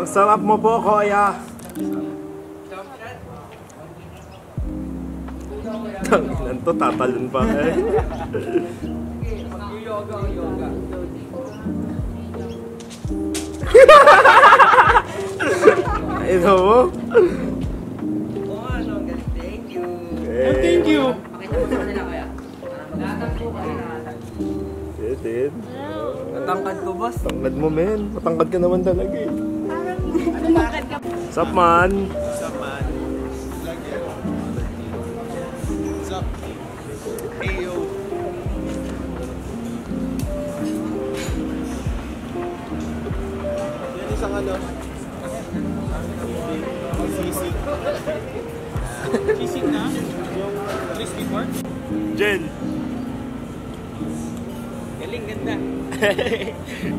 Ang sarap mo po, Kuya. Tanginan to, tatalon pa eh. Yoga. Ito mo? Oo, ano, galing. Thank you. Hey. Thank you. Pakita mo sa kanila kaya. Gatang po kami nakatag. Tin. Natangkad ko, boss. Tangkad mo, men. Matangkad ka naman talaga eh. Matangkad ka. Sup, man? Sup, man? Sup? Ayo. Yan isang ano? Sisig. Sisig na? Yung crispy pork? Jen. Galing, ganda.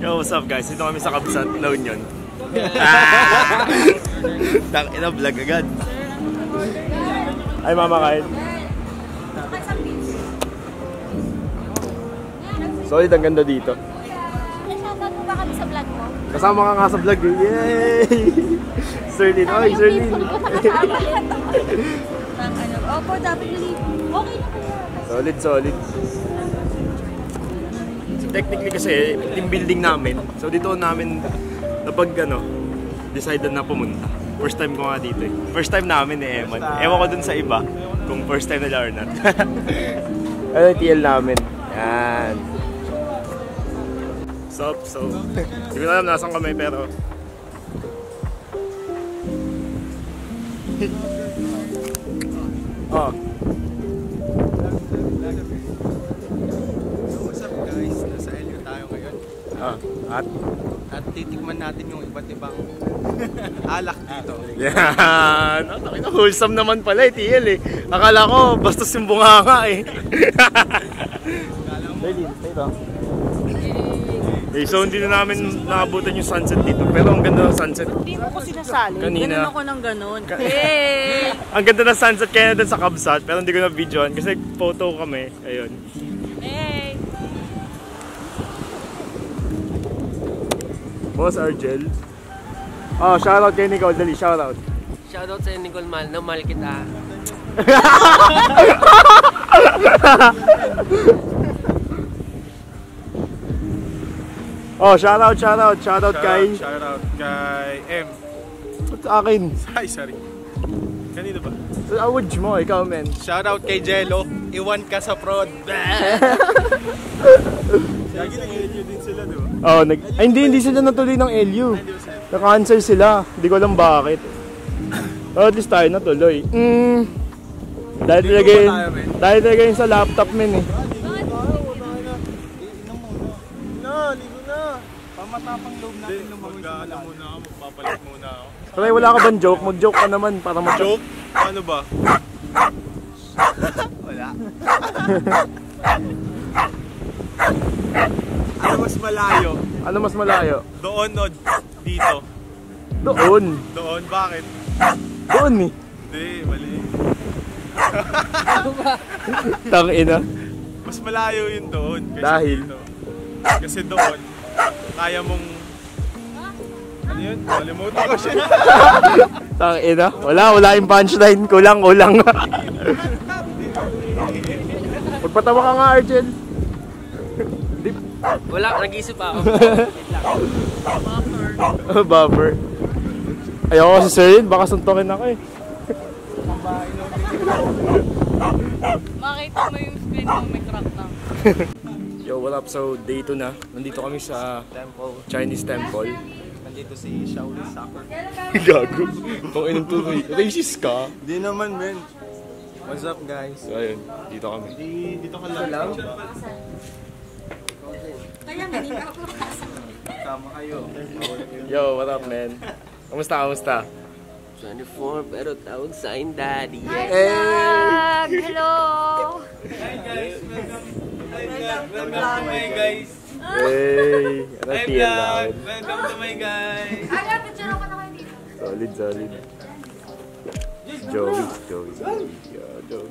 Yo, what's up guys? Dito kami sa Kabsat, La Union. Tangina, vlog agad. Ay, mama kain. Solid, ang ganda dito. Shoutout mo ba kami sa vlog mo? Kasama ka nga sa vlog eh. Yay! Sirlin, oy, Sirlin. Opo, dapat nalipo. Okay na po yan. Solid. So, technically kasi, team building namin. So dito namin decided na pumunta. First time ko nga dito eh. First time namin eh, Eman. Ewan ko dun sa iba kung first time nila or not. Ano yung TL namin? Yan. So, hindi ko na alam nasan kami pero oh. What's up guys? Nasa LU tayo ngayon. At titikman natin yung iba't ibang alak dito. Yan! Wholesome naman pala eh, TL eh. Akala ko bastos yung bunganga eh. So hindi na namin nakabutan yung sunset dito. Pero ang ganda ng sunset. Hindi mo ko sinasali. Kanina. Ganun ako ng ganun. Hey! Ang ganda ng sunset kaya doon sa Kabsat. Pero hindi ko na videoan kasi photo kami. Ayun. Hey! Boss Argel. Oh, shoutout kay Nicole. Dali, shoutout. Shoutout sa Nicole, mahal kita. Oh, shoutout kay... Shoutout kay M. Sa akin. Ay, sorry. Kanino ba? Sa awards mo, ikaw men. Shoutout kay Jello. Iwan ka sa prod. Lagi nag-LU din sila, di ba? Oh, ay, hindi sila natuloy ng LU. Na-cancel sila. Hindi ko alam bakit. Oh, at least tayo natuloy. Dahil talaga yun sa laptop men eh. Ligo na. Pamatapang loob natin lumawi sa malalim. Muna ako, magpapalit muna ako. Pero wala ka bang joke? Mag-joke ka naman para Joke? Ano ba? Wala. Ano mas malayo? Ano mas malayo? Doon o dito? Doon. Doon? Bakit? Doon eh. Hindi, mali. Tangina. Mas malayo yun doon. Dahil? Dito. Kasi doon, kaya mong... Ano yun? Kalimutan ko siya. Tangina. Wala yung punchline. Kulang. Magpatawa ka nga, Argel. Wala, nag-iisip ako. Buffer. Ayoko si Serin, baka suntokin ako eh. Makita mo yung screen mo, may crack na. Yo, what up? So, day 2 na. Nandito kami sa Chinese temple. Nandito si Shaolin Soccer. Gago. Kung inong tuloy. Racist ka? Di naman, men. What's up, guys? Ayun, dito kami. Dito ka lang. Kaya hindi ka ako. Tama kayo. Yo, what up, man? Kamusta? 24, pero tawag sa akin, daddy. Vlog! Hello! Hi, guys. Welcome to my guys. Hey, ano Hi, TL vlog. namin? Welcome to my guys. Ay, picture ako na kayo dito. Solid. Joey. Yeah, Joey.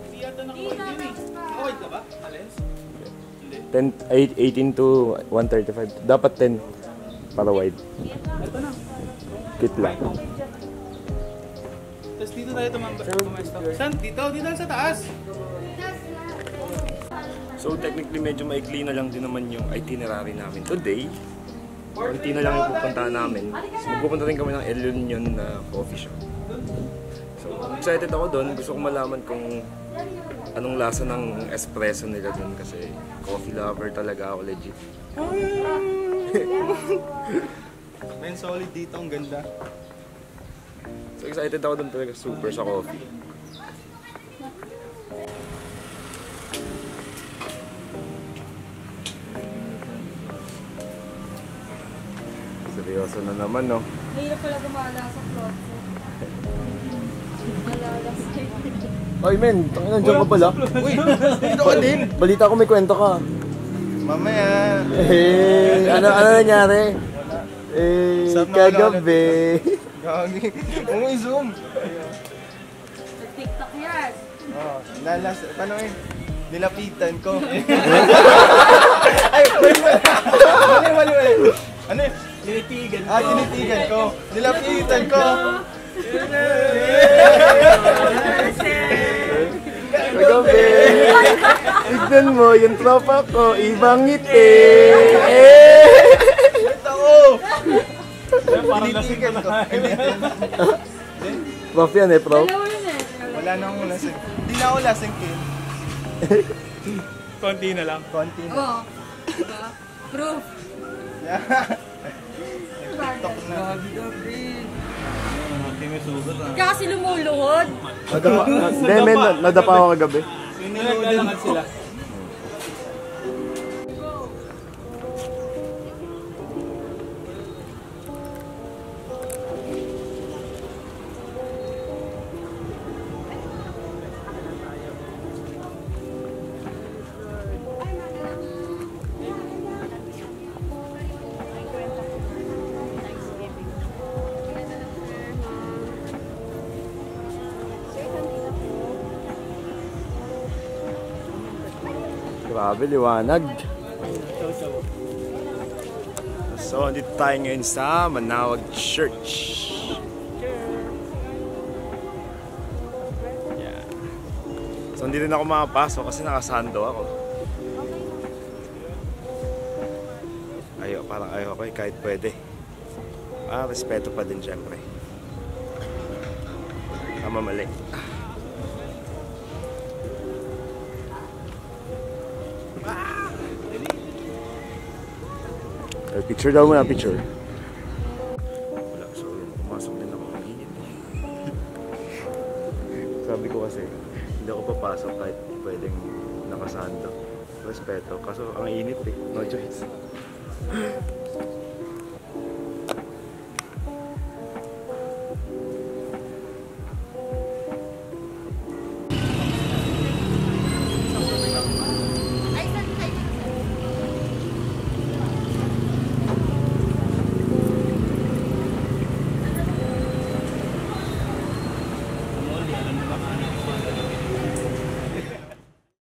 Hindi yata nakakuha yun eh. Okay ka ba? Alis? Hindi. 18 to 135. Dapat 10 para wide. Ito na. Kit lang. Tapos dito tayo tumestop. Saan? Dito? Dito sa taas. So technically medyo maikli na lang din naman yung itinerary namin today. Konti na lang yung pupuntahan namin. So magpupunta rin kami ng El Union na coffee shop. So excited ako doon. Gusto ko malaman kung anong lasa ng espresso nila doon kasi coffee lover talaga ako legit. Men, solid dito. Ang ganda. So excited ako doon talaga super sa coffee. Seryoso na naman, no? Mahirap pala gumala sa clock. Malalas. Ay men, nandiyan ka pala. Uy, dito ka din. Balita ko may kwento ka. Mamaya. Ano nangyari? Kagabi. Gagi. Zoom. Sa TikTok yan. Oh, paano nilapitan ko. Mali. Ano yun? Tinitigan ko. Tinitigan ko. Nilapitan ko. Kagabi. Tignan mo, yung tropa ko, ibang ngiti. Ito ko. Tinitigan ko. Prof yan prof. Dalawa yun eh. Wala na akong lasing. Hindi na ako lasing, Kim. Konti na lang. Konti na. Oo. Diba? Proof. TikTok na. Kaya kasi lumuluhod. Hindi men, nadapa ako kagabi. Naglalakad sila. Grabe, liwanag. So, dito tayo ngayon sa Manawag Church. Yeah. So, hindi rin ako makapasok kasi nakasando ako. Parang ayaw ako kahit pwede. Respeto pa din syempre. Tama mali. Picture daw muna, picture. Wala, so pumasok din ako ng init. Sabi ko kasi, hindi ako papasok kahit pwedeng nakasando. Respeto, kaso ang init eh, no choice.